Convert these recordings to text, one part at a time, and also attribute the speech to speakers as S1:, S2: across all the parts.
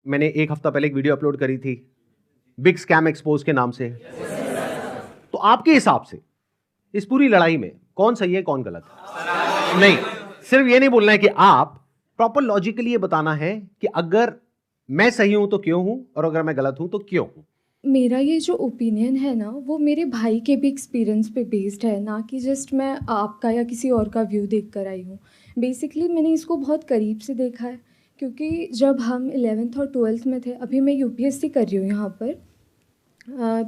S1: मैंने एक हफ्ता पहले एक वीडियो अपलोड करी थी बिग स्कैम एक्सपोज के नाम से। तो आपके हिसाब से इस पूरी लड़ाई में कौन सही है कौन गलत है? नहीं, सिर्फ ये नहीं बोलना है कि आप प्रॉपर लॉजिकली ये बताना है कि अगर मैं सही हूं तो क्यों हूं और अगर मैं गलत हूं तो क्यों हूं।
S2: मेरा ये जो ओपिनियन है ना, वो मेरे भाई के भी एक्सपीरियंस पे बेस्ड है, ना कि जस्ट मैं आपका या किसी और का व्यू देख कर आई हूँ। बेसिकली मैंने इसको बहुत करीब से देखा है, क्योंकि जब हम 11th और 12th में थे, अभी मैं यूपीएससी कर रही हूँ यहाँ पर।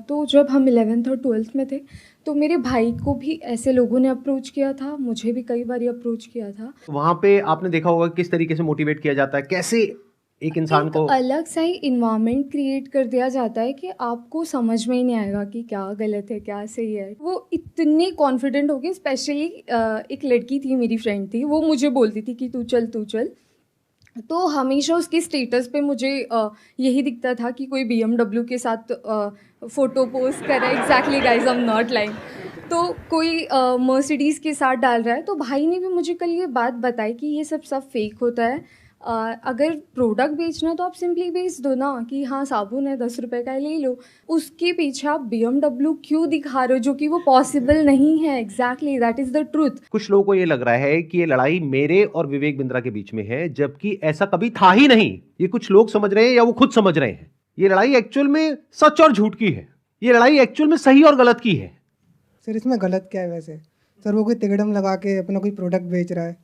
S2: तो जब हम 11th और 12th में थे, तो मेरे भाई को भी ऐसे लोगों ने अप्रोच किया था, मुझे भी कई बार अप्रोच किया था।
S1: वहां पे आपने देखा होगा किस तरीके से मोटिवेट किया जाता है, कैसे एक इंसान
S2: एक
S1: को
S2: अलग सा ही इन्वायरमेंट क्रिएट कर दिया जाता है कि आपको समझ में ही नहीं आएगा कि क्या गलत है क्या सही है। वो इतने कॉन्फिडेंट हो गए, स्पेशली एक लड़की थी, मेरी फ्रेंड थी, वो मुझे बोलती थी कि तू चल तू चल। तो हमेशा उसकी स्टेटस पे मुझे यही दिखता था कि कोई BMW के साथ फ़ोटो पोस्ट कर रहा है। Exactly guys, I am not lying. तो कोई मर्सिडीज़ के साथ डाल रहा है। तो भाई ने भी मुझे कल ये बात बताई कि ये सब फेक होता है। अगर प्रोडक्ट बेचना है तो आप सिंपली बेच दो ना, कि हाँ साबुन है 10 रुपए का है, ले लो। उसके पीछे आप BMW क्यों दिखा रहे हो, जो कि वो पॉसिबल नहीं है। Exactly, that is the truth.
S1: कुछ लोगों को ये लग रहा है कि ये लड़ाई मेरे और विवेक बिंद्रा के बीच में है, जबकि ऐसा कभी था ही नहीं। ये कुछ लोग समझ रहे हैं या वो खुद समझ रहे हैं। ये लड़ाई एक्चुअल में सच और झूठ की है। ये लड़ाई एक्चुअल में सही और गलत की है।
S3: सर इसमें गलत क्या है वैसे? सर वो कोई तिकड़म लगा के अपना कोई प्रोडक्ट बेच रहा है।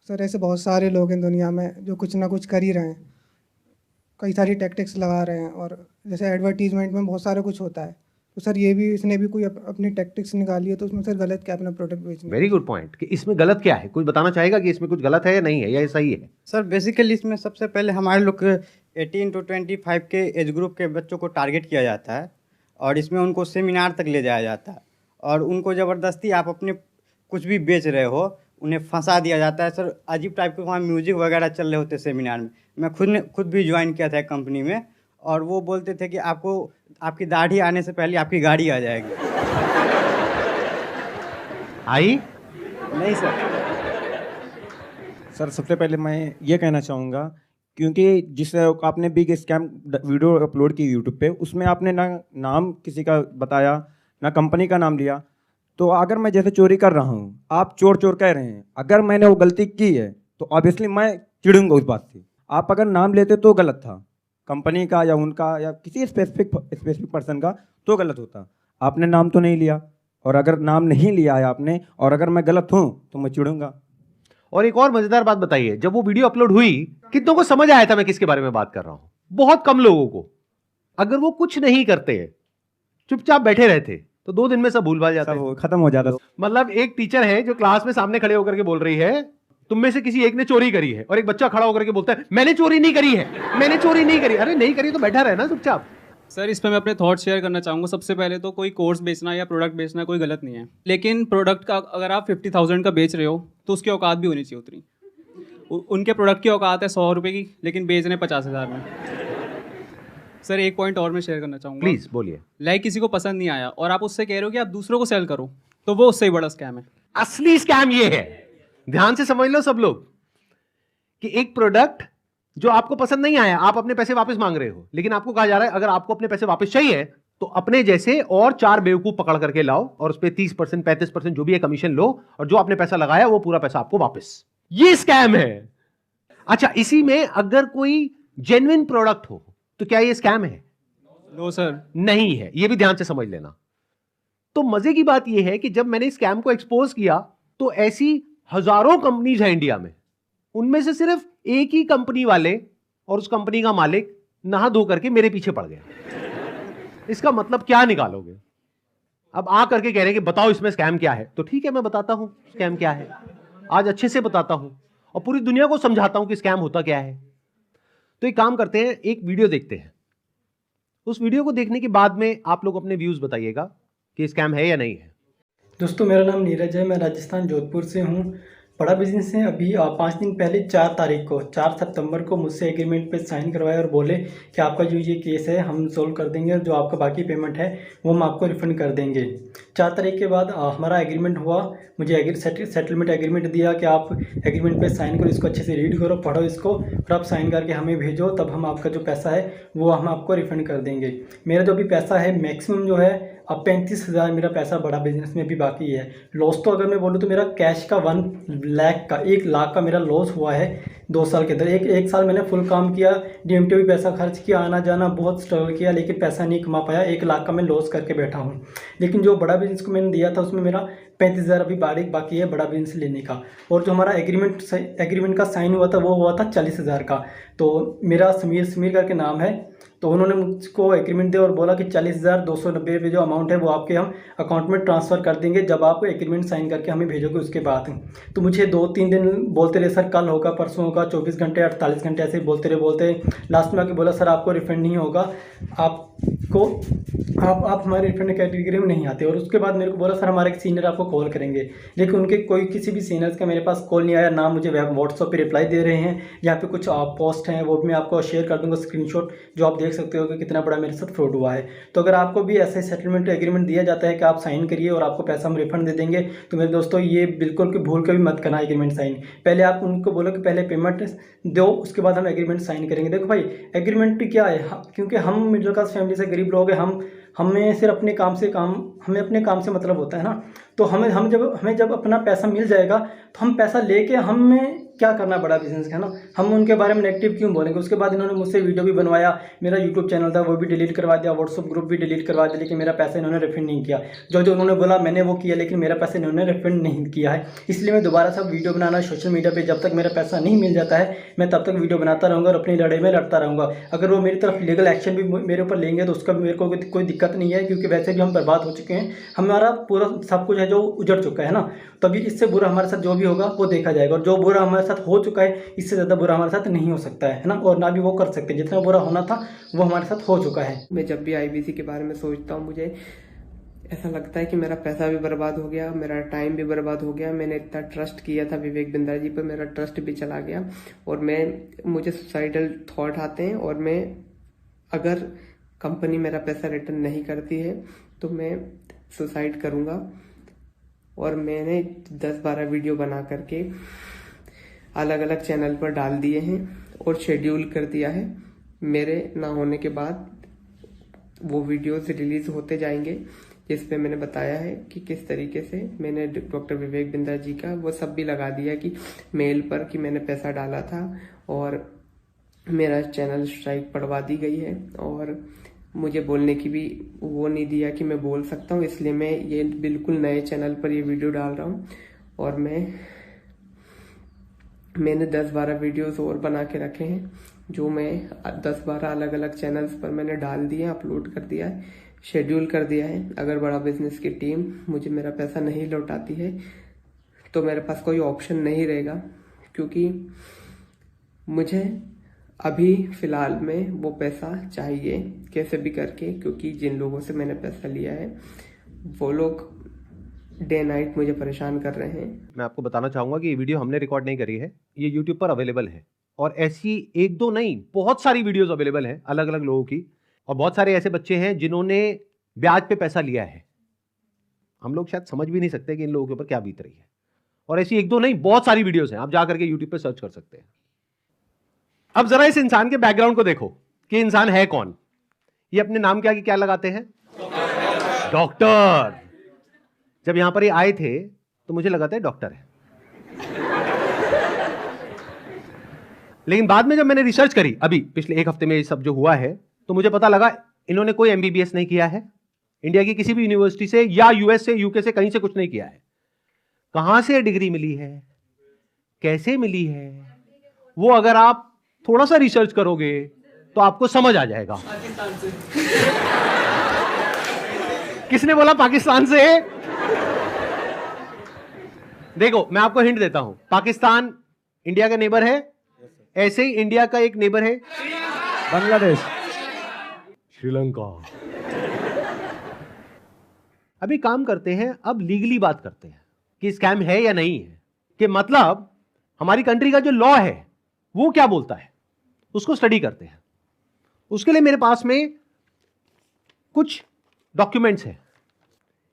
S3: सर ऐसे बहुत सारे लोग हैं दुनिया में जो कुछ ना कुछ कर ही रहे हैं, कई सारी टैक्टिक्स लगा रहे हैं। और जैसे एडवर्टीजमेंट में बहुत सारा कुछ होता है, तो सर ये भी इसने भी कोई अपनी टैक्टिक्स निकाली है, तो उसमें सर गलत क्या है अपना प्रोडक्ट बेचने
S1: वेरी
S3: में?
S1: गुड पॉइंट कि इसमें गलत क्या है। कुछ बताना चाहेगा कि इसमें कुछ गलत है या नहीं है या ये सही है?
S4: सर बेसिकली इसमें सबसे पहले हमारे लोग 18 to 25 के एज ग्रुप के बच्चों को टारगेट किया जाता है और इसमें उनको सेमिनार तक ले जाया जाता है और उनको ज़बरदस्ती आप अपने कुछ भी बेच रहे हो उन्हें फंसा दिया जाता है। सर अजीब टाइप के वहाँ म्यूजिक वगैरह चल रहे होते सेमिनार में। मैं खुद भी ज्वाइन किया था कंपनी में और वो बोलते थे कि आपको आपकी दाढ़ी आने से पहले आपकी गाड़ी आ जाएगी।
S1: आई
S4: नहीं सर।
S5: सर सबसे पहले मैं ये कहना चाहूँगा, क्योंकि जिस आपने बिग स्कैम वीडियो अपलोड की यूट्यूब पे, उसमें आपने ना नाम किसी का बताया ना कंपनी का नाम लिया। तो अगर मैं जैसे चोरी कर रहा हूँ, आप चोर चोर कह रहे हैं, अगर मैंने वो गलती की है तो ऑब्वियसली मैं चिढ़ूंगा उस बात से। आप अगर नाम लेते तो गलत था, कंपनी का या उनका या किसी स्पेसिफिक पर्सन का, तो गलत होता। आपने नाम तो नहीं लिया, और अगर नाम नहीं लिया है आपने और अगर मैं गलत हूँ तो मैं चिढ़ूंगा।
S1: और एक और मजेदार बात बताइए, जब वो वीडियो अपलोड हुई कितनों को समझ आया था मैं किसके बारे में बात कर रहा हूं? बहुत कम लोगों को। अगर वो कुछ नहीं करते, चुपचाप बैठे रहते, तो 2 दिन में सब भूल भाल जाते।
S5: सब खत्म हो जाता।
S1: मतलब एक टीचर है जो क्लास में सामने खड़े होकर के बोल रही है तुम में से किसी एक ने चोरी करी है, और एक बच्चा खड़ा होकर के बोलता है मैंने चोरी नहीं करी है, मैंने चोरी नहीं करी। अरे नहीं करी तो बैठा रहे ना चुपचाप।
S6: सर इस पर मैं अपने थॉट शेयर करना चाहूँगा। सबसे पहले तो कोई कोर्स बेचना या प्रोडक्ट बेचना कोई गलत नहीं है, लेकिन प्रोडक्ट का अगर आप 50,000 का बेच रहे हो तो उसकी औकात भी होनी चाहिए उतनी। उनके प्रोडक्ट की औकात है 100 रुपये की, लेकिन बेच रहे हैं 50,000 में। सर एक पॉइंट और मैं शेयर करना चाहूँगा।
S1: प्लीज बोलिए।
S6: लाइक किसी को पसंद नहीं आया और आप उससे कह रहे हो कि आप दूसरों को सेल करो, तो वो उससे ही बड़ा स्कैम है।
S1: असली स्कैम ये है, ध्यान से समझ लो सब लोग, कि एक प्रोडक्ट जो आपको पसंद नहीं आया, आप अपने पैसे वापस मांग रहे हो, लेकिन आपको कहा जा रहा है अगर आपको अपने पैसे वापस चाहिए तो अपने जैसे और 4 बेवकूफ पकड़ करके लाओ और उस पर 30% 35% जो भी है कमीशन लो, और जो आपने पैसा लगाया वो पूरा पैसा आपको वापस। ये स्कैम है। अच्छा, इसी में अगर कोई जेन्युइन प्रोडक्ट हो तो क्या ये स्कैम है?
S6: नो सर,
S1: नहीं है। ये भी ध्यान से समझ लेना। तो मजे की बात यह है कि जब मैंने स्कैम को एक्सपोज किया तो ऐसी हजारों कंपनीज हैं इंडिया में, उनमें से सिर्फ एक ही कंपनी वाले और उस कंपनी का मालिक नहा धो करके मेरे पीछे पड़ गया। इसका मतलब क्या निकालोगे? अब आ करके कह रहे हैं कि बताओ इसमें स्कैम क्या है, तो ठीक है मैं बताता हूं स्कैम क्या है। आज अच्छे से बताता हूं और पूरी दुनिया को समझाता हूं कि स्कैम होता क्या है। तो एक काम करते हैं, एक वीडियो देखते हैं। उस वीडियो को देखने के बाद में आप लोग अपने व्यूज बताइएगा कि स्कैम है या नहीं है।
S7: दोस्तों मेरा नाम नीरज है, मैं राजस्थान जोधपुर से हूँ। बड़ा बिजनेस है। अभी 5 दिन पहले 4 तारीख को 4 सितंबर को मुझसे एग्रीमेंट पे साइन करवाया और बोले कि आपका जो ये केस है हम सोल्व कर देंगे और जो आपका बाकी पेमेंट है वो हम आपको रिफंड कर देंगे। 4 तारीख के बाद हमारा एग्रीमेंट हुआ। मुझे सेटलमेंट एग्रीमेंट दिया कि आप एग्रीमेंट पे साइन करो, इसको अच्छे से रीड करो, पढ़ो इसको, और आप साइन करके हमें भेजो, तब हम आपका जो पैसा है वो हम आपको रिफंड कर देंगे। मेरा जो भी पैसा है मैक्सिमम जो है अब 35,000 मेरा पैसा बड़ा बिजनेस में भी बाकी है। लॉस तो अगर मैं बोलूँ तो मेरा कैश का 1 लाख का मेरा लॉस हुआ है 2 साल के अंदर। एक साल मैंने फुल काम किया, DMT भी पैसा खर्च किया, आना जाना बहुत स्ट्रगल किया, लेकिन पैसा नहीं कमा पाया। 1 लाख का मैं लॉस करके बैठा हूँ। लेकिन जो बड़ा बिजनेस को मैंने दिया था उसमें मेरा 35,000 अभी बाकी है बड़ा बिजनेस लेने का। और जो हमारा एग्रीमेंट का साइन हुआ था वो हुआ था 40,000 का। तो मेरा समीर करके नाम है, तो उन्होंने मुझको एग्रीमेंट दिया और बोला कि 40,290 रुपये जो अमाउंट है वो आपके हम अकाउंट में ट्रांसफ़र कर देंगे जब आप एग्रीमेंट साइन करके हमें भेजोगे उसके बाद। तो मुझे 2-3 दिन बोलते रहे, सर कल होगा, परसों होगा, 24 घंटे 48 घंटे ऐसे ही बोलते लास्ट में आके बोला सर आपको रिफंड नहीं होगा, आप हमारे रिफंड कैटेगरी में नहीं आते। और उसके बाद मेरे को बोला सर हमारे एक सीनियर आपको कॉल करेंगे, लेकिन उनके किसी भी सीनियर्स का मेरे पास कॉल नहीं आया, ना मुझे व्हाट्सएप पे रिप्लाई दे रहे हैं। यहाँ पे कुछ पोस्ट हैं वो भी मैं आपको शेयर कर दूंगा स्क्रीनशॉट, जो आप देख सकते हो कि कितना बड़ा मेरे साथ फ्रॉड हुआ है। तो अगर आपको भी ऐसे सेटलमेंट एग्रीमेंट दिया जाता है कि आप साइन करिए और आपको पैसा हम रिफंड दे देंगे, तो मेरे दोस्तों ये बिल्कुल भी भूल के भी मत करना एग्रीमेंट साइन। पहले आप उनको बोलो कि पहले पेमेंट दो, उसके बाद हम एग्रीमेंट साइन करेंगे। देखो भाई एग्रीमेंट क्या है, क्योंकि हम मिडिल क्लास फैमिली से गरीब लोग हैं, हमें सिर्फ अपने काम से मतलब होता है ना। तो हमें जब अपना पैसा मिल जाएगा तो हम पैसा लेके हमें क्या करना बड़ा बिजनेस है ना, हम उनके बारे में नेगेटिव क्यों बोलेंगे। उसके बाद इन्होंने मुझसे वीडियो भी बनवाया, मेरा यूट्यूब चैनल था वो भी डिलीट करवा दिया, व्हाट्सअप ग्रुप भी डिलीट करवा दिया, लेकिन मेरा पैसा इन्होंने रिफंड नहीं किया। जो उन्होंने बोला मैंने वो किया, लेकिन मेरा पैसा इन्होंने रिफंड नहीं किया है। इसलिए मैं दोबारा से वीडियो बनाना सोशल मीडिया पर जब तक मेरा पैसा नहीं मिल जाता है मैं तब तक वीडियो बनाता रहूँगा और अपनी लड़ाई में लड़ता रहूँगा। अगर वो मेरी तरफ लीगल एक्शन भी मेरे ऊपर लेंगे तो उसका भी मेरे को कोई दिक्कत नहीं है, क्योंकि वैसे भी हम बर्बाद हो चुके हैं, हमारा पूरा सब कुछ है जो उजड़ चुका है ना। तभी इससे बुरा हमारे साथ जो भी होगा वो देखा जाएगा, और जो बुरा हमारे साथ हो चुका है इससे ज़्यादा बुरा हमारे साथ नहीं हो सकता है ना, और ना भी वो कर सकते। जितना बुरा होना था वो हमारे साथ हो चुका है।
S8: मैं जब भी IBC के बारे में सोचता हूँ मुझे ऐसा लगता है कि मेरा पैसा भी बर्बाद हो गया, मेरा टाइम भी बर्बाद हो गया। मैंने इतना ट्रस्ट किया था विवेक बिंद्रा जी पर, मेरा ट्रस्ट भी चला गया और मुझे सुसाइडल थॉट आते हैं। और मैं अगर कंपनी मेरा पैसा रिटर्न नहीं करती है तो मैं सुसाइड करूँगा। और मैंने 10-12 वीडियो बना करके अलग अलग चैनल पर डाल दिए हैं और शेड्यूल कर दिया है। मेरे ना होने के बाद वो वीडियोस रिलीज होते जाएंगे जिस पे मैंने बताया है कि किस तरीके से मैंने डॉक्टर विवेक बिंद्रा जी का वो सब भी लगा दिया कि मेल पर कि मैंने पैसा डाला था, और मेरा चैनल स्ट्राइक पड़वा दी गई है। और मुझे बोलने की भी वो नहीं दिया कि मैं बोल सकता हूँ, इसलिए मैं ये बिल्कुल नए चैनल पर ये वीडियो डाल रहा हूँ। और मैंने 10-12 वीडियोस और बना के रखे हैं जो मैं 10-12 अलग अलग चैनल्स पर मैंने डाल दिए, अपलोड कर दिया है, शेड्यूल कर दिया है। अगर बड़ा बिजनेस की टीम मुझे मेरा पैसा नहीं लौटाती है तो मेरे पास कोई ऑप्शन नहीं रहेगा, क्योंकि मुझे अभी फ़िलहाल में वो पैसा चाहिए कैसे भी करके, क्योंकि जिन लोगों से मैंने पैसा लिया है वो लोग डे नाइट मुझे परेशान कर रहे हैं।
S1: मैं आपको बताना चाहूँगा कि ये वीडियो हमने रिकॉर्ड नहीं करी है, ये यूट्यूब पर अवेलेबल है, और ऐसी 1-2 नहीं बहुत सारी वीडियोस अवेलेबल हैं अलग अलग लोगों की। और बहुत सारे ऐसे बच्चे हैं जिन्होंने ब्याज पे पैसा लिया है, हम लोग शायद समझ भी नहीं सकते कि इन लोगों के ऊपर क्या बीत रही है। और ऐसी 1-2 नहीं बहुत सारी वीडियोस हैं, आप जा करके यूट्यूब पे सर्च कर सकते हैं। अब जरा इस इंसान के बैकग्राउंड को देखो कि इंसान है कौन। ये अपने नाम के आगे क्या लगाते हैं? डॉक्टर। जब यहां पर ये आए थे तो मुझे लगा था डॉक्टर है, लेकिन बाद में जब मैंने रिसर्च करी अभी पिछले 1 हफ्ते में ये सब जो हुआ है, तो मुझे पता लगा इन्होंने कोई MBBS नहीं किया है इंडिया की किसी भी यूनिवर्सिटी से, या US से, UK से, कहीं से कुछ नहीं किया है। कहां से डिग्री मिली है, कैसे मिली है, वो अगर आप थोड़ा सा रिसर्च करोगे तो आपको समझ आ जाएगा।
S6: पाकिस्तान से।
S1: किसने बोला पाकिस्तान से? देखो मैं आपको हिंट देता हूं, पाकिस्तान इंडिया का नेबर है, ऐसे ही इंडिया का एक नेबर है
S5: बांग्लादेश,
S1: श्रीलंका। अभी काम करते हैं, अब लीगली बात करते हैं कि स्कैम है या नहीं है। कि मतलब हमारी कंट्री का जो लॉ है वो क्या बोलता है, उसको स्टडी करते हैं। उसके लिए मेरे पास में कुछ डॉक्यूमेंट्स हैं,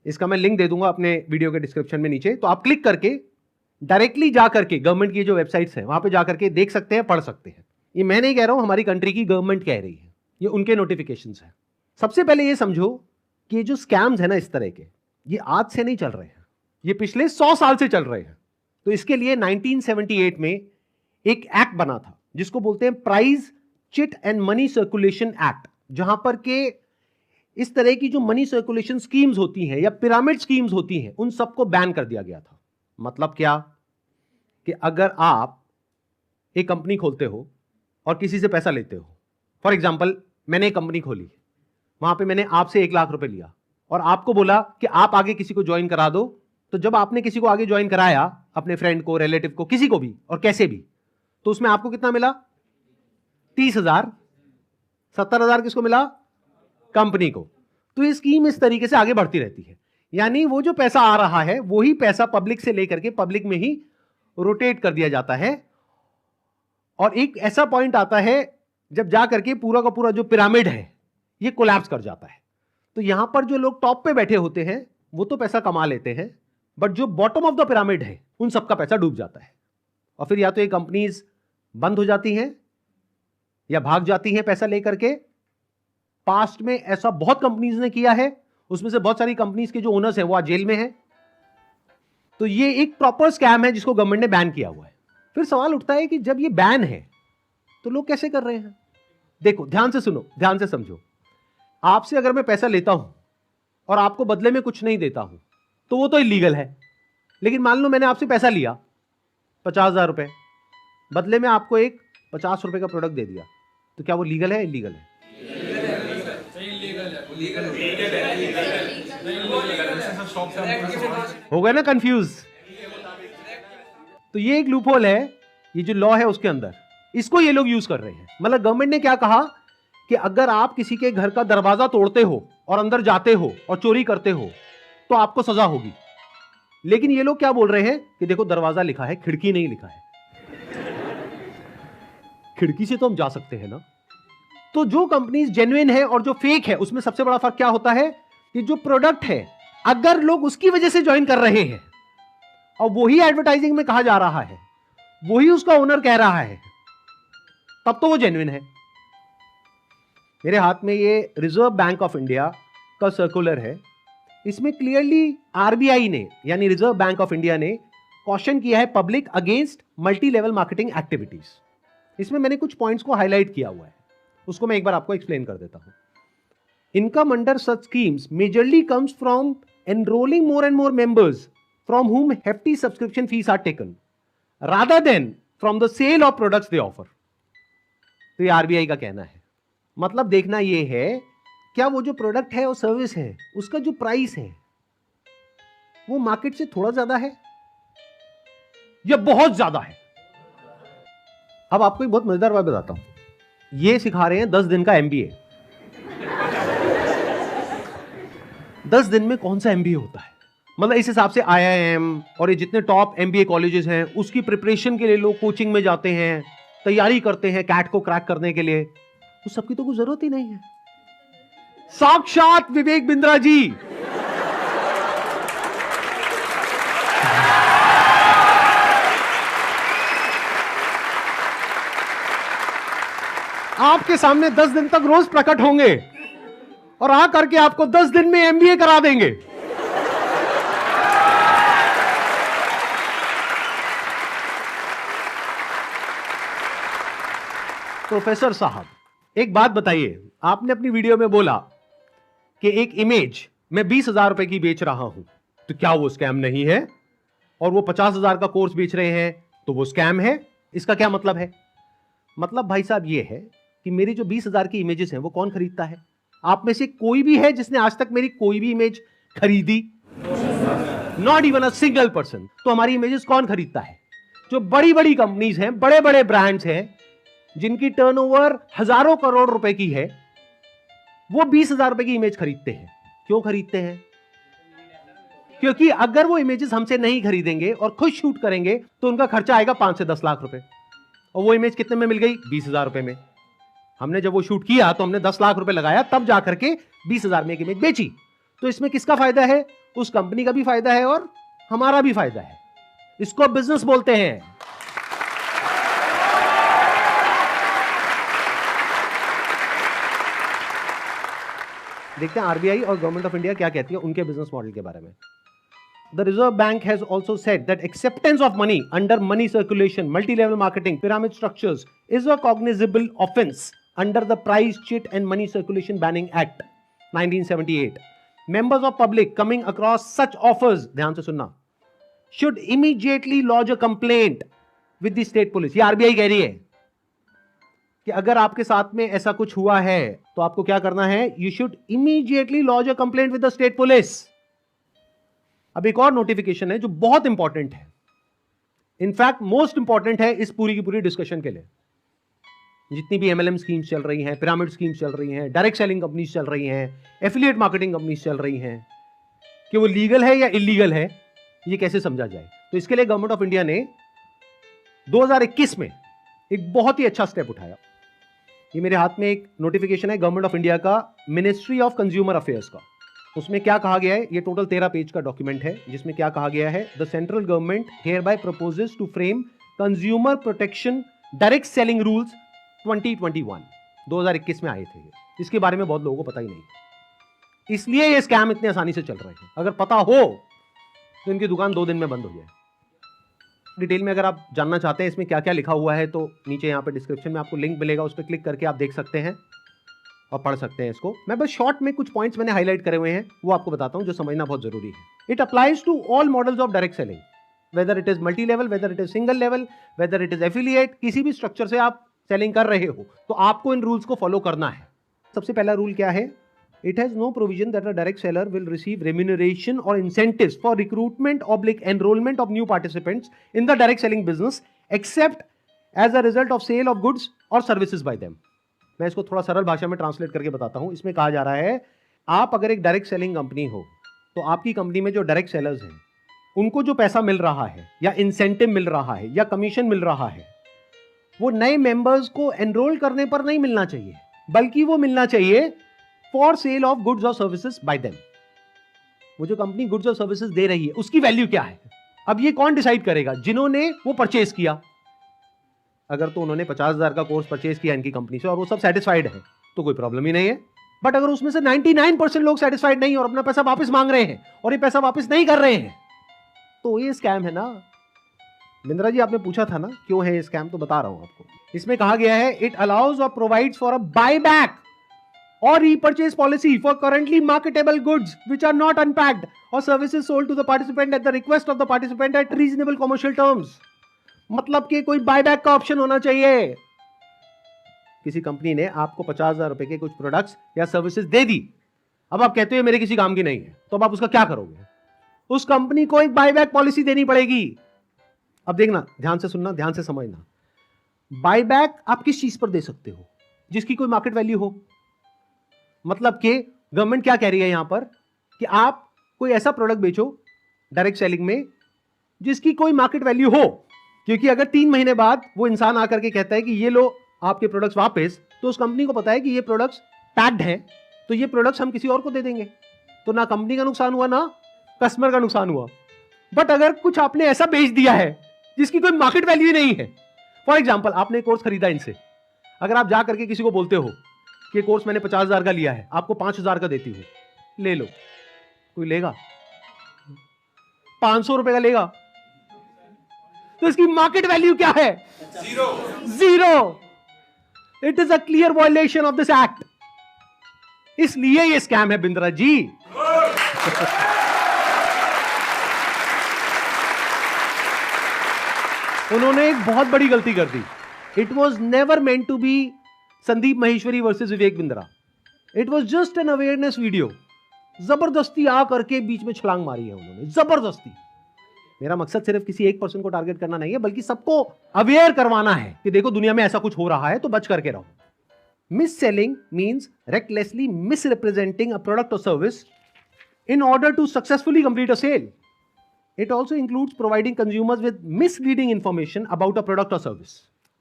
S1: इसका मैं लिंक दे दूंगा अपने वीडियो के डिस्क्रिप्शन में नीचे, तो आप क्लिक करके डायरेक्टली जा करके गवर्नमेंट की जो वेबसाइट्स हैं वहां पे जा करके देख सकते हैं, पढ़ सकते हैं। ये मैं नहीं कह रहा हूं, हमारी कंट्री की गवर्नमेंट कह रही है, ये उनके नोटिफिकेशंस हैं। सबसे पहले ये समझो कि ये जो स्कैम्स है ना इस तरह के, ये आज से नहीं चल रहे हैं, ये पिछले 100 साल से चल रहे हैं। तो इसके लिए 1978 में एक एक्ट बना था जिसको बोलते हैं prize chit and money circulation act, जहां पर के इस तरह की जो मनी सर्कुलेशन स्कीम्स होती हैं या पिरामिड स्कीम्स होती हैं उन सबको बैन कर दिया गया था। मतलब क्या कि अगर आप एक कंपनी खोलते हो और किसी से पैसा लेते हो, फॉर एग्जांपल मैंने एक कंपनी खोली, वहां पे मैंने आपसे 1 लाख रुपए लिया और आपको बोला कि आप आगे किसी को ज्वाइन करा दो, तो जब आपने किसी को आगे ज्वाइन कराया, अपने फ्रेंड को, रिलेटिव को, किसी को भी और कैसे भी, तो उसमें आपको कितना मिला? 30,000। 70,000 किसको मिला? कंपनी को। तो ये स्कीम इस तरीके से आगे बढ़ती रहती है, यानी वो जो पैसा आ रहा है वही पैसा पब्लिक से लेकर के पब्लिक में ही रोटेट कर दिया जाता है। और एक ऐसा पॉइंट आता है जब जा करके पूरा का पूरा जो पिरामिड है ये कोलैप्स कर जाता है। तो यहां पर जो लोग टॉप पे बैठे होते हैं वो तो पैसा कमा लेते हैं, बट जो बॉटम ऑफ द पिरामिड है उन सबका पैसा डूब जाता है। और फिर या तो ये कंपनीज बंद हो जाती हैं या भाग जाती हैं पैसा लेकर के। पास्ट में ऐसा बहुत कंपनीज ने किया है, उसमें से बहुत सारी कंपनीज के जो ओनर्स हैं वो आज जेल में हैं। तो ये एक प्रॉपर स्कैम है जिसको गवर्नमेंट ने बैन किया हुआ है। फिर सवाल उठता है कि जब ये बैन है तो लोग कैसे कर रहे हैं? देखो, ध्यान से सुनो, ध्यान से समझो। आपसे अगर मैं पैसा लेता हूं और आपको बदले में कुछ नहीं देता हूं तो वो तो इलीगल है। लेकिन मान लो मैंने आपसे पैसा लिया 50,000 रुपए, बदले में आपको एक 50 रुपए का प्रोडक्ट दे दिया, तो क्या वो लीगल है? इलीगल है? हो गए ना कंफ्यूज? तो ये एक लूपहोल है, ये जो लॉ है उसके अंदर, इसको ये लोग यूज कर रहे हैं। मतलब गवर्नमेंट ने क्या कहा कि अगर आप किसी के घर का दरवाजा तोड़ते हो और अंदर जाते हो और चोरी करते हो तो आपको सजा होगी। लेकिन ये लोग क्या बोल रहे हैं कि देखो दरवाजा लिखा है, खिड़की नहीं लिखा है। खिड़की से तो हम जा सकते हैं ना। तो जो कंपनीज जेन्युइन है और जो फेक है उसमें सबसे बड़ा फर्क क्या होता है कि जो प्रोडक्ट है अगर लोग उसकी वजह से ज्वाइन कर रहे हैं और वही एडवर्टाइजिंग में कहा जा रहा है, वही उसका ओनर कह रहा है, तब तो वो जेन्युइन है। मेरे हाथ में ये रिजर्व बैंक ऑफ इंडिया का सर्कुलर है। इसमें क्लियरली आरबीआई ने यानी रिजर्व बैंक ऑफ इंडिया ने कॉशन किया है public against multi level marketing activities. इसमें मैंने कुछ पॉइंट्स को हाईलाइट किया हुआ है, उसको मैं एक बार आपको एक्सप्लेन कर देता हूं। Income under such schemes majorly comes from enrolling more and more members from whom hefty subscription fees are taken rather than from the sale of products they offer। तो ये आरबीआई का कहना है। मतलब देखना ये है क्या वो जो प्रोडक्ट है और सर्विस है उसका जो प्राइस है वो मार्केट से थोड़ा ज्यादा है या बहुत ज्यादा है। अब आपको एक बहुत मजेदार बात बताता हूं। ये सिखा रहे हैं 10 दिन का एमबीए। 10 दिन में कौन सा एमबीए होता है? मतलब इस हिसाब से आईआईएम और ये जितने टॉप एमबीए कॉलेजेस हैं उसकी प्रिपरेशन के लिए लोग कोचिंग में जाते हैं, तैयारी करते हैं कैट को क्रैक करने के लिए, उस सबकी तो कोई जरूरत ही नहीं है। साक्षात विवेक बिंद्रा जी आपके सामने 10 दिन तक रोज प्रकट होंगे और आ करके आपको 10 दिन में एमबीए करा देंगे। प्रोफेसर साहब एक बात बताइए, आपने अपनी वीडियो में बोला कि एक इमेज मैं 20,000 रुपए की बेच रहा हूं, तो क्या वो स्कैम नहीं है? और वो 50,000 का कोर्स बेच रहे हैं तो वो स्कैम है? इसका क्या मतलब है? मतलब भाई साहब ये है कि मेरी जो 20,000 की इमेजेस हैं वो कौन खरीदता है? आप में से कोई भी है जिसने आज तक मेरी कोई भी इमेज खरीदी? Not even a single person. तो हमारी इमेजेस कौन खरीदता है? जो बड़ी बड़ी कंपनीज हैं, बड़े बड़े ब्रांड्स हैं जिनकी टर्नओवर हजारों करोड़ रुपए की है, वो 20,000 रुपए की इमेज खरीदते हैं। क्यों खरीदते हैं? क्योंकि अगर वो इमेजेस हमसे नहीं खरीदेंगे और खुद शूट करेंगे तो उनका खर्चा आएगा 5 से 10 लाख रुपए, और वो इमेज कितने में मिल गई? 20,000 रुपए में। हमने जब वो शूट किया तो हमने 10 लाख रुपए लगाया, तब जाकर के 20,000 में एक इमेज बेची। तो इसमें किसका फायदा है? उस कंपनी का भी फायदा है और हमारा भी फायदा है। इसको बिजनेस बोलते हैं। देखते हैं आरबीआई और गवर्नमेंट ऑफ इंडिया क्या कहती है उनके बिजनेस मॉडल के बारे में। The Reserve Bank has also said that acceptance of money under money circulation, multi-level marketing, pyramid structures is a cognizable offense under the Price, Chit and Money Circulation Banning Act 1978. Members of public coming across such offers, ध्यान से सुनना, should immediately lodge a complaint with the state police. ये RBI कह रही है कि अगर आपके साथ में ऐसा कुछ हुआ है तो आपको क्या करना है? You should immediately lodge a complaint with the state police. अब एक और नोटिफिकेशन है जो बहुत इंपॉर्टेंट है, इनफैक्ट मोस्ट इंपॉर्टेंट है इस पूरी की पूरी डिस्कशन के लिए। जितनी भी एमएलएम स्कीम्स चल रही हैं, पिरामिड स्कीम्स चल रही हैं, डायरेक्ट सेलिंग कंपनीज चल रही हैं, एफिलिएट मार्केटिंग कंपनीज चल रही हैं, कि वो लीगल है या इलीगल है, ये कैसे समझा जाए। तो इसके लिए गवर्नमेंट ऑफ इंडिया ने 2021 में एक बहुत ही अच्छा स्टेप उठाया। ये मेरे हाथ में एक नोटिफिकेशन है गवर्नमेंट ऑफ इंडिया का, मिनिस्ट्री ऑफ कंज्यूमर अफेयर्स का। उसमें क्या कहा गया है? ये टोटल 13 पेज का डॉक्यूमेंट है, जिसमें क्या कहा गया है? The central government hereby proposes to frame consumer protection direct selling rules 2021। 2021 में आए थे ये। इसके बारे में बहुत लोगों को पता ही नहीं, इसलिए ये स्कैम इतने आसानी से चल रहे हैं। अगर पता हो तो इनकी दुकान 2 दिन में बंद हो जाए। डिटेल में अगर आप जानना चाहते हैं इसमें क्या क्या लिखा हुआ है तो नीचे यहाँ पे डिस्क्रिप्शन में आपको लिंक मिलेगा, उस पर क्लिक करके आप देख सकते हैं और पढ़ सकते हैं इसको। मैं बस शॉर्ट में कुछ पॉइंट्स मैंने हाईलाइट करे हुए हैं, वो आपको बताता हूं जो समझना बहुत जरूरी है। It applies to all models of direct selling, whether it is multi level, whether it is single level, whether it is affiliate, किसी भी स्ट्रक्चर से आप सेलिंग कर रहे हो तो आपको इन रूल्स को फॉलो करना है। सबसे पहला रूल क्या है? It has no provision that a direct seller will receive remuneration और incentives for recruitment oblique enrolment of new participants in the direct selling business except as a result of sale of goods और services by them. मैं इसको थोड़ा सरल भाषा में translate करके बताता हूं। इसमें कहा जा रहा है, आप अगर एक डायरेक्ट सेलिंग कंपनी हो तो आपकी कंपनी में जो डायरेक्ट सेलर्स हैं उनको जो पैसा मिल रहा है या इंसेंटिव मिल रहा है या कमीशन मिल रहा है, वो नए मेंबर्स को एनरोल करने पर नहीं मिलना चाहिए, बल्कि वो मिलना चाहिए फॉर सेल ऑफ गुड्स और सर्विसेज बाय देम। वो जो कंपनी गुड्स और सर्विसेज दे रही है उसकी वैल्यू क्या है? अब ये कौन डिसाइड करेगा? जिन्होंने वो परचेज किया। अगर तो उन्होंने 50,000 का कोर्स परचेज किया इनकी कंपनी से और वो सब सेटिस्फाइड है तो कोई प्रॉब्लम ही नहीं है। बट अगर उसमें से 99% लोग सेटिस्फाइड नहीं और अपना पैसा वापस मांग रहे हैं और ये पैसा वापस नहीं कर रहे हैं तो ये स्कैम है ना। बिंद्रा जी आपने पूछा था ना क्यों है ये स्कैम, तो बता रहा हूं आपको। इसमें कहा गया है, इट अलाउज और provides for a buyback or repurchase policy for currently marketable goods which are not unpacked or services sold to the participant at the request of the participant at reasonable commercial terms। मतलब कि कोई buyback का option होना चाहिए। किसी company ने आपको 50,000 रुपए के कुछ प्रोडक्ट्स या सर्विसेज दे दी, अब आप कहते हो मेरे किसी काम की नहीं है, तो अब आप उसका क्या करोगे? उस कंपनी को एक बायबैक पॉलिसी देनी पड़ेगी। अब देखना, ध्यान से सुनना, ध्यान से समझना। बायबैक आप किस चीज पर दे सकते हो? जिसकी कोई मार्केट वैल्यू हो। मतलब कि गवर्नमेंट क्या कह रही है यहां पर कि आप कोई ऐसा प्रोडक्ट बेचो डायरेक्ट सेलिंग में जिसकी कोई मार्केट वैल्यू हो, क्योंकि अगर 3 महीने बाद वो इंसान आकर के कहता है कि ये लो आपके प्रोडक्ट्स वापस, तो उस कंपनी को पता है कि ये प्रोडक्ट्स पैक्ड हैं, तो ये प्रोडक्ट्स हम किसी और को दे देंगे, तो ना कंपनी का नुकसान हुआ ना कस्टमर का नुकसान हुआ। बट अगर कुछ आपने ऐसा बेच दिया है जिसकी कोई मार्केट वैल्यू नहीं है, फॉर एग्जाम्पल आपने कोर्स खरीदा इनसे, अगर आप जा करके किसी को बोलते हो कि कोर्स मैंने 50,000 का लिया है, आपको 5,000 का देती हूं, ले लो, कोई लेगा? 500 रुपए का लेगा? तो इसकी मार्केट वैल्यू क्या है? Zero. It is a clear violation of this act. इसलिए ये स्कैम है बिंद्रा जी। उन्होंने एक बहुत बड़ी गलती कर दी। It was never meant to be Sandeep Maheshwari versus Vivek Bindra. It was just an awareness video. जबरदस्ती आ करके बीच में छलांग मारी है उन्होंने, जबरदस्ती। मेरा मकसद सिर्फ किसी एक पर्सन को टारगेट करना नहीं है, बल्कि सबको अवेयर करवाना है कि देखो दुनिया में ऐसा कुछ हो रहा है, तो बच करके रहो। Misselling means recklessly misrepresenting a product और service in order to successfully complete a sale. It also includes providing consumers with misleading information about a product or service.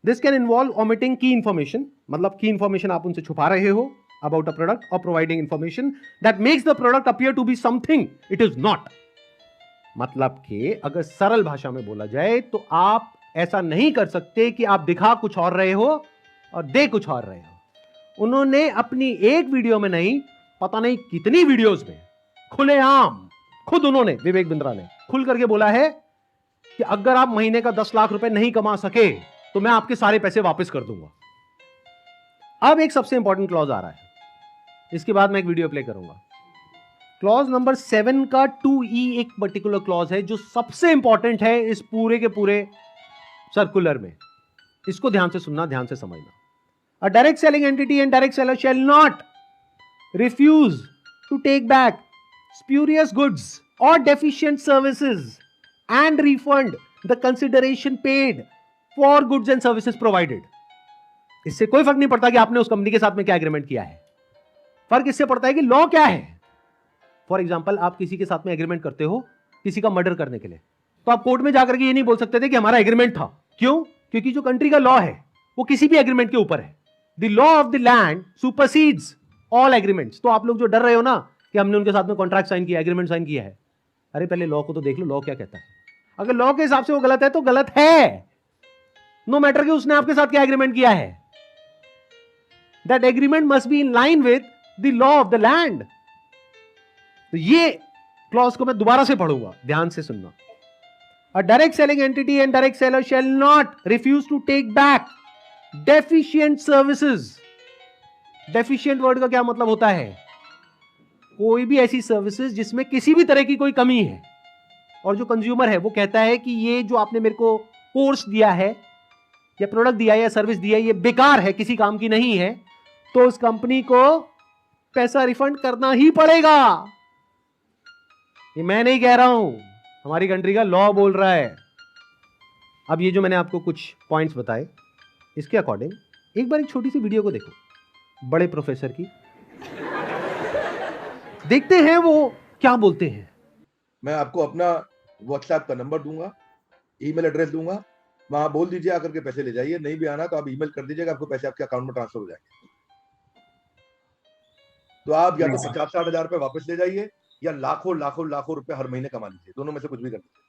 S1: This can involve omitting key information, मतलब key information आप उनसे छुपा रहे हो about a product, or providing information that makes the product appear to be something it is not. मतलब कि अगर सरल भाषा में बोला जाए तो आप ऐसा नहीं कर सकते कि आप दिखा कुछ और रहे हो और दे कुछ और रहे हो। उन्होंने अपनी एक वीडियो में नहीं, पता नहीं कितनी वीडियोस में खुलेआम खुद उन्होंने, विवेक बिंद्रा ने खुल करके बोला है कि अगर आप महीने का 10 लाख रुपए नहीं कमा सके तो मैं आपके सारे पैसे वापस कर दूंगा। अब एक सबसे इंपॉर्टेंट क्लॉज आ रहा है, इसके बाद मैं एक वीडियो प्ले करूंगा। क्लॉज नंबर 7 का 2E एक पर्टिकुलर क्लॉज है जो सबसे इंपॉर्टेंट है इस पूरे के पूरे सर्कुलर में। इसको ध्यान से सुनना, ध्यान से समझना। A direct selling entity and direct seller shall not refuse to take back spurious goods or deficient services and refund the consideration paid for goods and services provided. इससे कोई फर्क नहीं पड़ता कि आपने उस कंपनी के साथ में क्या एग्रीमेंट किया है, फर्क इससे पड़ता है कि लॉ क्या है। फॉर एग्जाम्पल, आप किसी के साथ में एग्रीमेंट करते हो किसी का मर्डर करने के लिए, तो आप कोर्ट में जाकर के ये नहीं बोल सकते थे कि हमारा एग्रीमेंट था। क्यों? क्योंकि जो कंट्री का लॉ है वो किसी भी एग्रीमेंट के ऊपर है। The law of the land supersedes all agreements. तो आप लोग जो डर रहे हो ना कि हमने उनके साथ में कॉन्ट्रैक्ट साइन किया, एग्रीमेंट साइन किया है, अरे पहले लॉ को तो देख लो, लॉ क्या कहता है। अगर लॉ के हिसाब से वो गलत है तो गलत है, नो मैटर कि उसने आपके साथ क्या एग्रीमेंट किया है। That agreement must be in line with the law of the land. तो ये क्लॉज को मैं दोबारा से पढ़ूंगा, ध्यान से सुनना। A direct selling entity and direct seller shall not refuse to take back deficient services. Deficient word का क्या मतलब होता है? कोई भी ऐसी सर्विसेज जिसमें किसी भी तरह की कोई कमी है और जो कंज्यूमर है वो कहता है कि ये जो आपने मेरे को कोर्स दिया है या प्रोडक्ट दिया है या सर्विस दिया है ये बेकार है, किसी काम की नहीं है, तो उस कंपनी को पैसा रिफंड करना ही पड़ेगा। ये मैं नहीं कह रहा हूं, हमारी कंट्री का लॉ बोल रहा है। अब ये जो मैंने आपको कुछ पॉइंट्स बताए, इसके अकॉर्डिंग एक बार एक छोटी सी वीडियो को देखो, बड़े प्रोफेसर की, देखते हैं वो क्या बोलते हैं।
S9: मैं आपको अपना व्हाट्सएप का नंबर दूंगा, ईमेल एड्रेस दूंगा, वहां बोल दीजिए आकर के पैसे ले जाइए। नहीं भी आना तो आप ईमेल कर दीजिएगा, आपको पैसे आपके अकाउंट में ट्रांसफर हो जाएंगे। तो आप या तो 50-60 हजार रुपए वापस ले जाइए या लाखों लाखों लाखों रुपए हर महीने कमा लीजिए, दोनों में से कुछ भी कर लीजिए।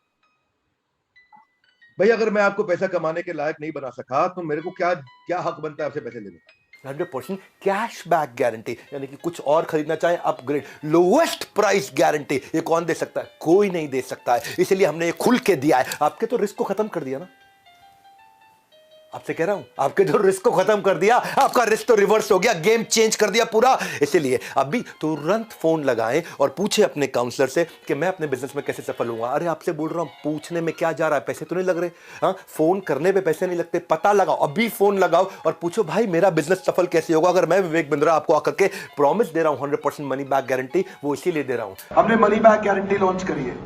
S9: भाई अगर मैं आपको पैसा कमाने के लायक नहीं बना सका तो मेरे को क्या हक बनता है आपसे पैसे लेने का?
S10: 100% कैश बैक गारंटी, यानी कि कुछ और खरीदना चाहे अपग्रेड, लोवेस्ट प्राइस गारंटी। ये कौन दे सकता है? कोई नहीं दे सकता है, इसलिए हमने ये खुल के दिया है। आपके तो रिस्क को खत्म कर दिया ना, आपसे कह रहा हूं, आपके जो रिस्क को खत्म कर दिया, आपका रिस्क तो रिवर्स हो गया, गेम चेंज कर दिया पूरा। इसीलिए अभी तुरंत फोन लगाएं और पूछे अपने काउंसलर से कि मैं अपने बिजनेस में कैसे सफल होऊंगा। अरे आपसे बोल रहा हूं, पूछने में क्या जा रहा है, पैसे तो नहीं लग रहे। हाँ, फोन करने पे पैसे नहीं लगते, पता लगाओ, अभी फोन लगाओ और पूछो भाई मेरा बिजनेस सफल कैसे होगा। अगर मैं विवेक बिंद्रा आपको आकर के प्रॉमिस दे रहा हूं 100% मनी बैक गारंटी, वो इसीलिए दे रहा हूं।
S11: हमने मनी बैक गारंटी लॉन्च करी है।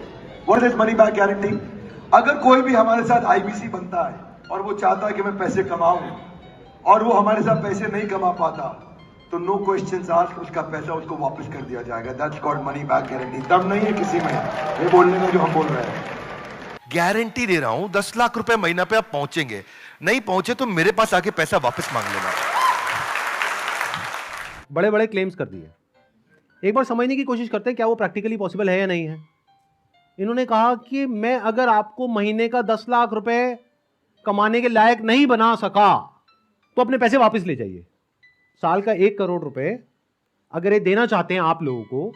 S11: What is money back guarantee? अगर कोई भी हमारे साथ आईबीसी बनता है और वो चाहता है कि मैं पैसे कमाऊं और वो हमारे साथ पैसे नहीं कमा पाता, तो नो क्वेश्चंस आस्क्ड, उसका पैसा उसको वापस कर दिया जाएगा। That's called money back guarantee. दम नहीं है किसी में ये बोलने में जो हम बोल रहे हैं।
S10: गारंटी दे रहा हूं 10 लाख रुपए महीना पे आप पहुंचेंगे, नहीं पहुंचे तो मेरे पास आके पैसा वापस मांग लेना।
S1: बड़े बड़े क्लेम्स कर दिए। एक बार समझने की कोशिश करते हैं क्या वो प्रैक्टिकली पॉसिबल है या नहीं है। इन्होंने कहा कि मैं अगर आपको महीने का 10 लाख रुपए कमाने के लायक नहीं बना सका तो अपने पैसे वापस ले जाइए। साल का 1 करोड़ रुपए अगर ये देना चाहते हैं आप लोगों को,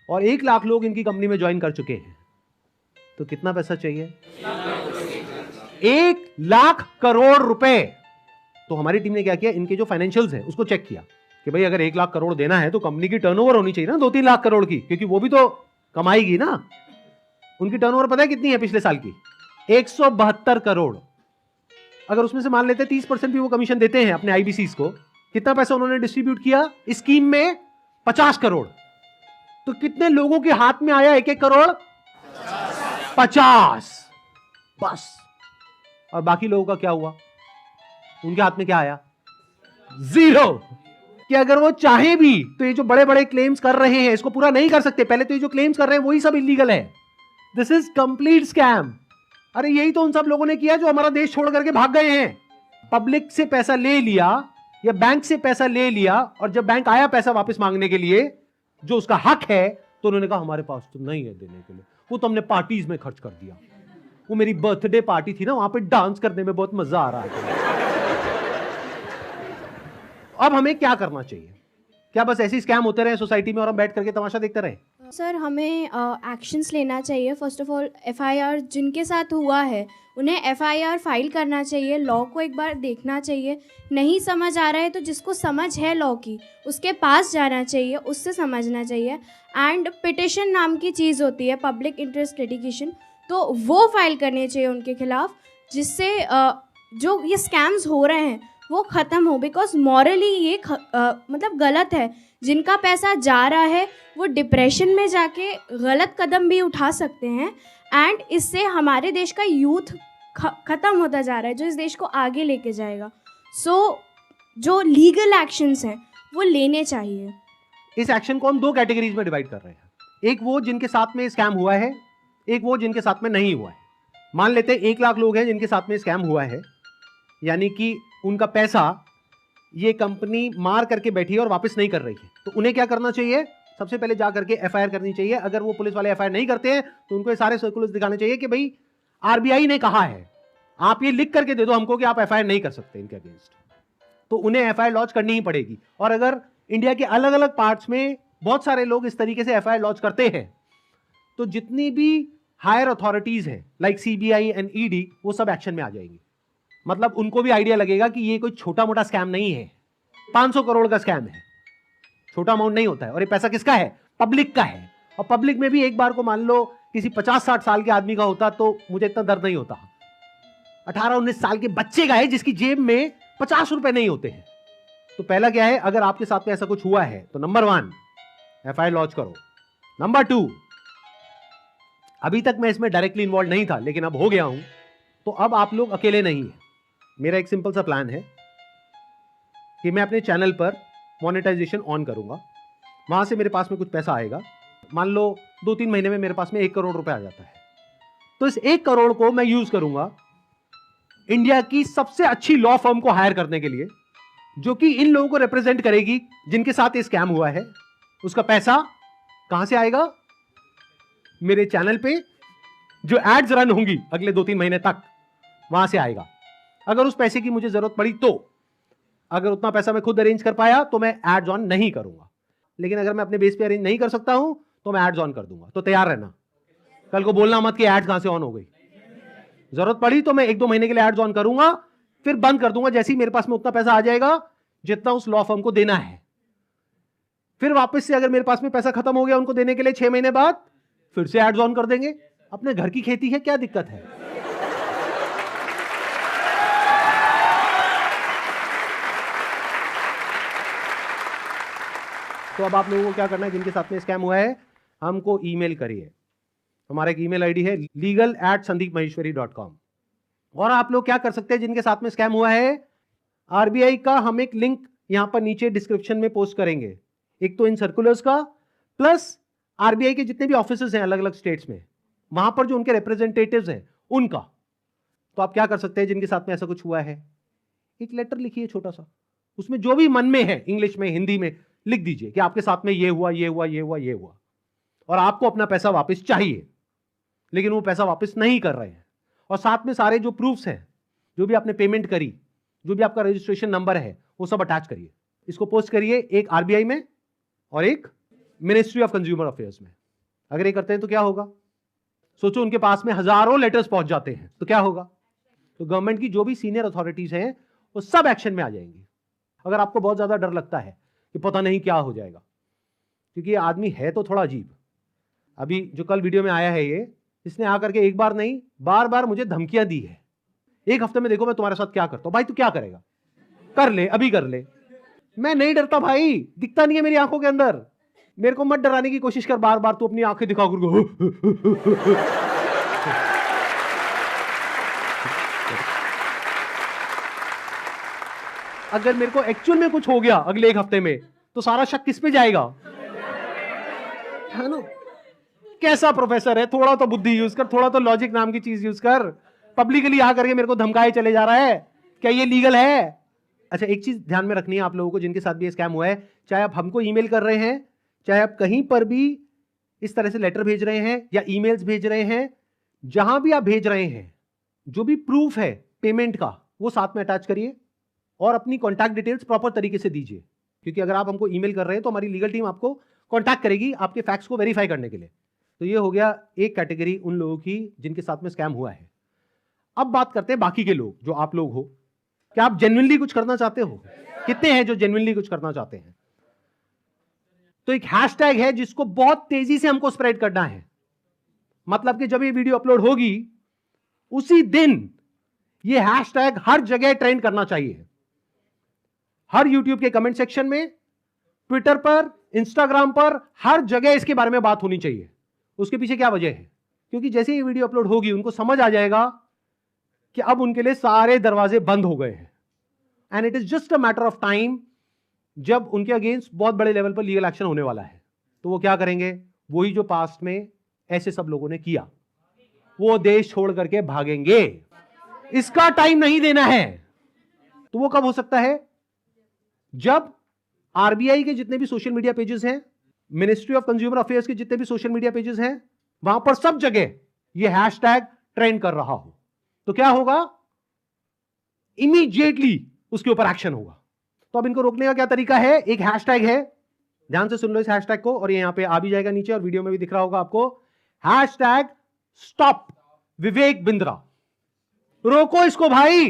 S1: और 1 लाख लोग इनकी कंपनी में ज्वाइन कर चुके हैं, तो कितना पैसा चाहिए? 1 लाख करोड़ रुपए। तो हमारी टीम ने क्या किया, इनके जो फाइनेंशियल्स है उसको चेक किया कि भाई अगर 1 लाख करोड़ देना है तो कंपनी की टर्नओवर होनी चाहिए ना 2-3 लाख करोड़ की, क्योंकि वो भी तो कमाएगी ना। उनकी टर्नओवर पता है कितनी है पिछले साल की? 172 करोड़। अगर उसमें से मान लेते 30% भी वो कमीशन देते हैं अपने आईबीसीज को, कितना पैसा उन्होंने डिस्ट्रीब्यूट किया इस स्कीम में? 50 करोड़। तो कितने लोगों के हाथ में आया 1-1 करोड़? 50 बस। और बाकी लोगों का क्या हुआ? उनके हाथ में क्या आया? 0। कि अगर वो चाहे भी तो ये जो बड़े बड़े क्लेम्स कर रहे हैं इसको पूरा नहीं कर सकते। पहले तो ये जो क्लेम्स कर रहे हैं वही सब इलीगल है। This is complete scam. अरे यही तो उन सब लोगों ने किया जो हमारा देश छोड़ करके भाग गए हैं। पब्लिक से पैसा ले लिया या बैंक से पैसा ले लिया, और जब बैंक आया पैसा वापस मांगने के लिए जो उसका हक है, तो उन्होंने कहा हमारे पास तो नहीं है देने के लिए, वो तो हमने पार्टीज में खर्च कर दिया। वो मेरी बर्थडे पार्टी थी ना, वहां पे डांस करने में बहुत मजा आ रहा है। अब हमें क्या करना चाहिए? क्या बस ऐसे स्कैम होते रहे सोसाइटी में और हम बैठ करके तमाशा देखते रहे?
S12: सर, हमें एक्शंस लेना चाहिए। फर्स्ट ऑफ ऑल एफआईआर जिनके साथ हुआ है उन्हें एफआईआर फाइल करना चाहिए। लॉ को एक बार देखना चाहिए। नहीं समझ आ रहा है तो जिसको समझ है लॉ की उसके पास जाना चाहिए, उससे समझना चाहिए। एंड पिटिशन नाम की चीज़ होती है, पब्लिक इंटरेस्ट लिटिगेशन, तो वो फाइल करनी चाहिए उनके खिलाफ, जिससे जो ये स्कैम्स हो रहे हैं वो ख़त्म हो। बिकॉज मॉरली ये मतलब गलत है। जिनका पैसा जा रहा है वो डिप्रेशन में जाके गलत कदम भी उठा सकते हैं, एंड इससे हमारे देश का यूथ ख़त्म होता जा रहा है जो इस देश को आगे लेके जाएगा। सो जो लीगल एक्शंस हैं वो लेने चाहिए।
S1: इस एक्शन को हम दो कैटेगरीज में डिवाइड कर रहे हैं। एक वो जिनके साथ में स्कैम हुआ है, एक वो जिनके साथ में नहीं हुआ है। मान लेते हैं 1 लाख लोग हैं जिनके साथ में स्कैम हुआ है, यानी कि उनका पैसा ये कंपनी मार करके बैठी है और वापस नहीं कर रही है। तो उन्हें क्या करना चाहिए? सबसे पहले जा करके एफआईआर करनी चाहिए। अगर वो पुलिस वाले एफआईआर नहीं करते हैं तो उनको ये सारे सर्कुलर्स दिखाने चाहिए कि भाई आरबीआई ने कहा है, आप ये लिख करके दे दो हमको कि आप एफआईआर नहीं कर सकते इनके अगेंस्ट। तो उन्हें एफआईआर लॉन्च करनी ही पड़ेगी। और अगर इंडिया के अलग अलग पार्ट्स में बहुत सारे लोग इस तरीके से एफआईआर लॉन्च करते हैं, तो जितनी भी हायर अथॉरिटीज हैं लाइक सीबीआई एंड ईडी, वो सब एक्शन में आ जाएंगी। मतलब उनको भी आइडिया लगेगा कि ये कोई छोटा मोटा स्कैम नहीं है, 500 करोड़ का स्कैम है, छोटा अमाउंट नहीं होता है। और ये पैसा किसका है? पब्लिक का है। और पब्लिक में भी एक बार को मान लो किसी 50-60 साल के आदमी का होता तो मुझे इतना दर्द नहीं होता। 18-19 साल के बच्चे का है जिसकी जेब में 50 रुपए नहीं होते हैं। तो पहला क्या है, अगर आपके साथ में ऐसा कुछ हुआ है तो नंबर 1 एफआईआर लॉन्च करो। नंबर 2, अभी तक मैं इसमें डायरेक्टली इन्वॉल्व नहीं था लेकिन अब हो गया हूं, तो अब आप लोग अकेले नहीं हैं। मेरा एक सिंपल सा प्लान है कि मैं अपने चैनल पर मोनेटाइजेशन ऑन करूंगा। वहां से मेरे पास में कुछ पैसा आएगा। मान लो 2-3 महीने में मेरे पास में 1 करोड़ रुपए आ जाता है। तो इस 1 करोड़ को मैं यूज करूंगा इंडिया की सबसे अच्छी लॉ फर्म को हायर करने के लिए, जो कि इन लोगों को रिप्रेजेंट करेगी जिनके साथ ये स्कैम हुआ है। उसका पैसा कहां से आएगा? मेरे चैनल पे जो एड्स रन होंगी अगले 2-3 महीने तक, वहां से आएगा। अगर उस पैसे की मुझे जरूरत पड़ी तो, अगर उतना पैसा मैं खुद अरेंज कर पाया तो मैं एड्स ऑन नहीं करूंगा। लेकिन अगर मैं अपने बेस पे अरेंज नहीं कर सकता हूं तो मैं एड्स ऑन कर दूंगा। तो तैयार रहना, कल को बोलना मत कि एड्स कहां से ऑन हो गई। जरूरत पड़ी तो मैं 1-2 महीने के लिए एड्स ऑन करूंगा, फिर बंद कर दूंगा जैसे ही मेरे पास में उतना पैसा आ जाएगा जितना उस लॉ फर्म को देना है। फिर वापस से अगर मेरे पास में पैसा खत्म हो गया उनको देने के लिए 6 महीने बाद, फिर से एड्स ऑन कर देंगे। अपने घर की खेती है, क्या दिक्कत है? तो अब आप लोगों को क्या करना है, जिनके साथ में स्कैम हुआ है हमको ईमेल करिए। हमारा एक ईमेल आईडी है legal@sandeepmaheshwari.com। और आप लोग क्या कर सकते हैं, जिनके साथ में स्कैम हुआ है, आरबीआई का हम एक लिंक यहां पर नीचे डिस्क्रिप्शन में पोस्ट करेंगे। एक तो इन सर्कुलर्स का, प्लस आरबीआई के जितने भी ऑफिसेज हैं अलग अलग स्टेट्स में, वहां पर जो उनके रिप्रेजेंटेटिव्स हैं उनका। तो आप क्या कर सकते हैं, जिनके साथ में ऐसा कुछ हुआ है, एक लेटर लिखिए छोटा सा, उसमें जो भी मन में है इंग्लिश में हिंदी में लिख दीजिए कि आपके साथ में ये हुआ, ये हुआ, ये हुआ, ये हुआ, और आपको अपना पैसा वापस चाहिए, लेकिन वो पैसा वापस नहीं कर रहे हैं। और साथ में सारे जो प्रूफ्स हैं, जो भी आपने पेमेंट करी, जो भी आपका रजिस्ट्रेशन नंबर है, वो सब अटैच करिए। इसको पोस्ट करिए, एक आरबीआई में और एक मिनिस्ट्री ऑफ कंज्यूमर अफेयर्स में। अगर ये करते हैं तो क्या होगा, सोचो उनके पास में हजारों लेटर्स पहुंच जाते हैं तो क्या होगा। तो गवर्नमेंट की जो भी सीनियर अथॉरिटीज हैं वो सब एक्शन में आ जाएंगी। अगर आपको बहुत ज्यादा डर लगता है कि पता नहीं क्या हो जाएगा, क्योंकि ये आदमी है तो थोड़ा अजीब। अभी जो कल वीडियो में आया है ये, इसने आकर के एक बार नहीं बार बार मुझे धमकियां दी है, 1 हफ्ते में देखो मैं तुम्हारे साथ क्या करता हूं। भाई तू क्या करेगा, कर ले, अभी कर ले। मैं नहीं डरता भाई, दिखता नहीं है मेरी आंखों के अंदर। मेरे को मत डराने की कोशिश कर बार बार, तू अपनी आंखें दिखा कर। अगर मेरे को एक्चुअल में कुछ हो गया अगले एक हफ्ते में, तो सारा शक किस पे जाएगा? है ना? कैसा प्रोफेसर है? थोड़ा तो बुद्धि यूज कर, थोड़ा तो लॉजिक नाम की चीज यूज कर। पब्लिकली आ करके मेरे को धमकाए चले जा रहा है, क्या ये लीगल है? अच्छा, एक चीज ध्यान में रखनी है आप लोगों को जिनके साथ भी ये स्कैम हुआ है, चाहे आप हमको ईमेल कर रहे हैं, चाहे आप कहीं पर भी इस तरह से लेटर भेज रहे हैं या ईमेल्स भेज रहे हैं, जहां भी आप भेज रहे हैं, जो भी प्रूफ है पेमेंट का वो साथ में अटैच करिए और अपनी कॉन्टैक्ट डिटेल्स प्रॉपर तरीके से दीजिए, क्योंकि अगर आप हमको ईमेल कर रहे हैं तो हमारी लीगल टीम आपको कॉन्टैक्ट करेगी आपके फैक्ट्स को वेरीफाई करने के लिए। तो ये हो गया एक कैटेगरी उन लोगों की जिनके साथ में स्कैम हुआ है। अब बात करते हैं बाकी के लोग, जो आप लोग हो। क्या आप जेन्युइनली कुछ करना चाहते हो? कितने हैं जो जेन्युइनली कुछ करना चाहते हैं? तो एक हैशटैग है जिसको बहुत तेजी से हमको स्प्रेड करना है। मतलब कि जब ये वीडियो अपलोड होगी उसी दिन ये हैशटैग हर जगह ट्रेंड करना चाहिए। हर यूट्यूब के कमेंट सेक्शन में, ट्विटर पर, इंस्टाग्राम पर, हर जगह इसके बारे में बात होनी चाहिए। उसके पीछे क्या वजह है? क्योंकि जैसे ये वीडियो अपलोड होगी उनको समझ आ जाएगा कि अब उनके लिए सारे दरवाजे बंद हो गए हैं, and it is just a matter of time जब उनके अगेंस्ट बहुत बड़े लेवल पर लीगल एक्शन होने वाला है। तो वो क्या करेंगे? वही जो पास्ट में ऐसे सब लोगों ने किया, वो देश छोड़ करके भागेंगे। इसका टाइम नहीं देना है। तो वो कब हो सकता है? जब आरबीआई के जितने भी सोशल मीडिया पेजेस हैं, मिनिस्ट्री ऑफ कंज्यूमर अफेयर्स के जितने भी सोशल मीडिया पेजेस हैं, वहां पर सब जगह ये हैशटैग ट्रेंड कर रहा हो। तो क्या होगा? इमीडिएटली उसके ऊपर एक्शन होगा। तो अब इनको रोकने का क्या तरीका है? एक हैशटैग है, ध्यान से सुन लो इस हैशटैग को, और ये यहां पे आ भी जाएगा नीचे और वीडियो में भी दिख रहा होगा आपको। Hashtag stop Vivek Bindra. रोको इसको भाई।